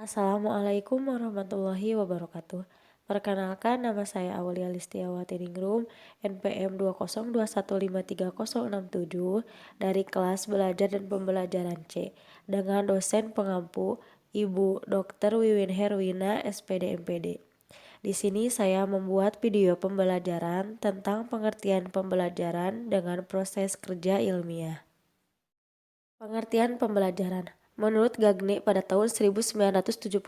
Assalamualaikum warahmatullahi wabarakatuh. Perkenalkan, nama saya Aulia Listiawati Ningrum, NPM 202153067 dari kelas Belajar dan Pembelajaran C dengan dosen pengampu Ibu Dr. Wiwin Herwina, SPD MPD. Di sini saya membuat video pembelajaran tentang pengertian pembelajaran dengan proses kerja ilmiah. Pengertian pembelajaran. Menurut Gagne pada tahun 1977,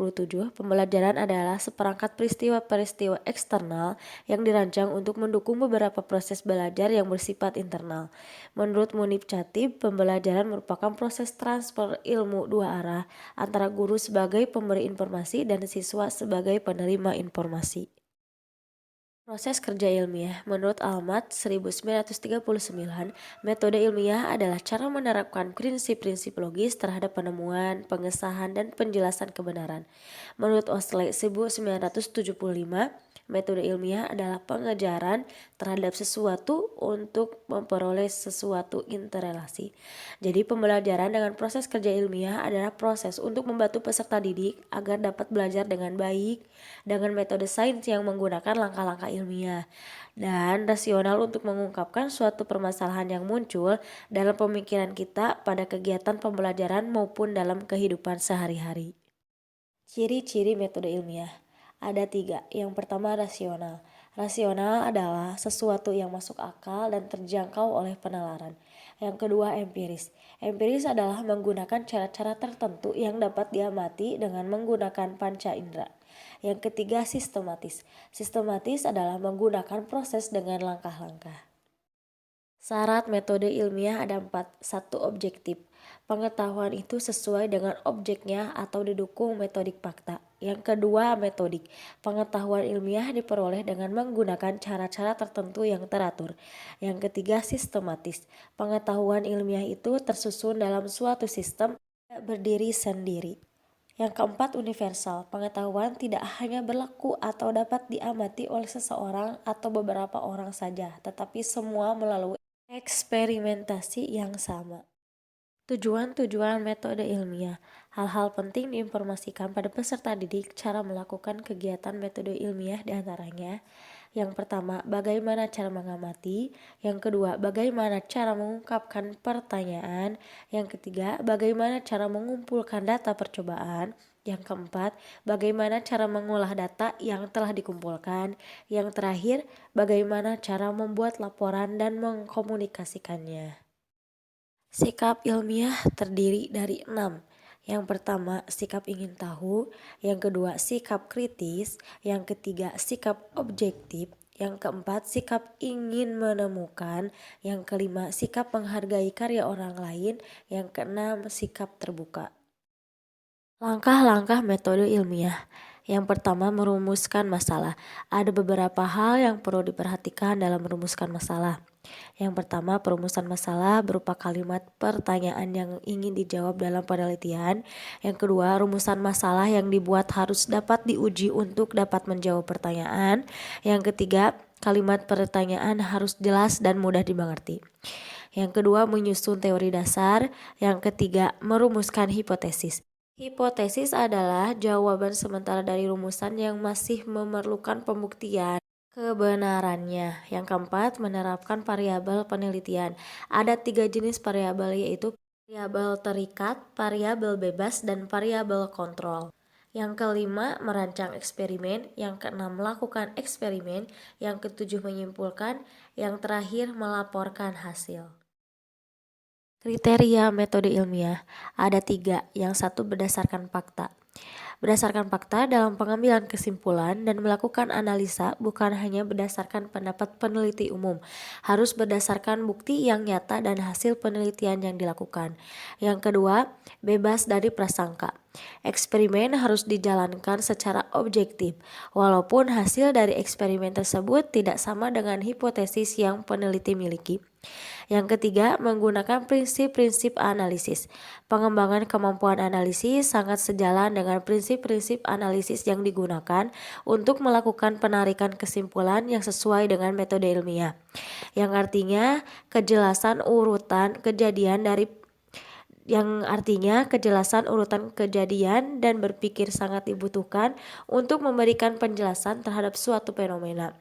pembelajaran adalah seperangkat peristiwa-peristiwa eksternal yang dirancang untuk mendukung beberapa proses belajar yang bersifat internal. Menurut Munib Chatib, pembelajaran merupakan proses transfer ilmu dua arah antara guru sebagai pemberi informasi dan siswa sebagai penerima informasi. Proses kerja ilmiah. Menurut Almat 1939, metode ilmiah adalah cara menerapkan prinsip-prinsip logis terhadap penemuan, pengesahan, dan penjelasan kebenaran. Menurut Osley 1975, metode ilmiah adalah pengejaran terhadap sesuatu untuk memperoleh sesuatu interrelasi. Jadi pembelajaran dengan proses kerja ilmiah adalah proses untuk membantu peserta didik agar dapat belajar dengan baik dengan metode sains yang menggunakan langkah-langkah ilmiah dan rasional untuk mengungkapkan suatu permasalahan yang muncul dalam pemikiran kita pada kegiatan pembelajaran maupun dalam kehidupan sehari-hari. Ciri-ciri metode ilmiah. Ada 3. Yang pertama, rasional. Rasional adalah sesuatu yang masuk akal dan terjangkau oleh penalaran. Yang kedua, empiris. Empiris adalah menggunakan cara-cara tertentu yang dapat diamati dengan menggunakan panca indera. Yang ketiga, sistematis. Sistematis adalah menggunakan proses dengan langkah-langkah. Syarat metode ilmiah ada 4. 1. Objektif. Pengetahuan itu sesuai dengan objeknya atau didukung metodik fakta. Yang kedua, metodik. Pengetahuan ilmiah diperoleh dengan menggunakan cara-cara tertentu yang teratur. Yang ketiga, sistematis. Pengetahuan ilmiah itu tersusun dalam suatu sistem berdiri sendiri. Yang keempat, universal. Pengetahuan tidak hanya berlaku atau dapat diamati oleh seseorang atau beberapa orang saja, tetapi semua melalui eksperimentasi yang sama. Tujuan-tujuan metode ilmiah. Hal-hal penting diinformasikan pada peserta didik cara melakukan kegiatan metode ilmiah diantaranya. Yang pertama, bagaimana cara mengamati. Yang kedua, bagaimana cara mengungkapkan pertanyaan. Yang ketiga, bagaimana cara mengumpulkan data percobaan. Yang keempat, bagaimana cara mengolah data yang telah dikumpulkan. Yang terakhir, bagaimana cara membuat laporan dan mengkomunikasikannya. Sikap ilmiah terdiri dari 6. Yang pertama, sikap ingin tahu. Yang kedua, sikap kritis. Yang ketiga, sikap objektif. Yang keempat, sikap ingin menemukan. Yang kelima, sikap menghargai karya orang lain. Yang keenam, sikap terbuka. Langkah-langkah metode ilmiah. Yang pertama, merumuskan masalah. Ada beberapa hal yang perlu diperhatikan dalam merumuskan masalah. Yang pertama, perumusan masalah berupa kalimat pertanyaan yang ingin dijawab dalam penelitian. Yang kedua, rumusan masalah yang dibuat harus dapat diuji untuk dapat menjawab pertanyaan. Yang ketiga, kalimat pertanyaan harus jelas dan mudah dimengerti. Yang kedua, menyusun teori dasar. Yang ketiga, merumuskan hipotesis. Hipotesis adalah jawaban sementara dari rumusan yang masih memerlukan pembuktian kebenarannya. Yang keempat, menerapkan variabel penelitian. Ada 3 jenis variabel, yaitu variabel terikat, variabel bebas, dan variabel kontrol. Yang kelima, merancang eksperimen. Yang keenam, melakukan eksperimen. Yang ketujuh, menyimpulkan. Yang terakhir, melaporkan hasil. Kriteria metode ilmiah ada 3. Yang satu, berdasarkan fakta. Berdasarkan fakta dalam pengambilan kesimpulan dan melakukan analisa bukan hanya berdasarkan pendapat peneliti umum, harus berdasarkan bukti yang nyata dan hasil penelitian yang dilakukan. Yang kedua, bebas dari prasangka. Eksperimen harus dijalankan secara objektif, walaupun hasil dari eksperimen tersebut tidak sama dengan hipotesis yang peneliti miliki. Yang ketiga, menggunakan prinsip-prinsip analisis. Pengembangan kemampuan analisis sangat sejalan dengan prinsip-prinsip analisis yang digunakan untuk melakukan penarikan kesimpulan yang sesuai dengan metode ilmiah. Yang artinya kejelasan urutan kejadian yang artinya kejelasan urutan kejadian dan berpikir sangat dibutuhkan untuk memberikan penjelasan terhadap suatu fenomena.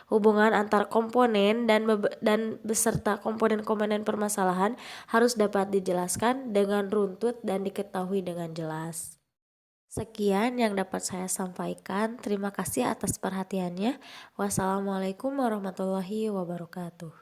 Hubungan antar komponen dan beserta komponen-komponen permasalahan harus dapat dijelaskan dengan runtut dan diketahui dengan jelas. Sekian yang dapat saya sampaikan. Terima kasih atas perhatiannya. Wassalamualaikum warahmatullahi wabarakatuh.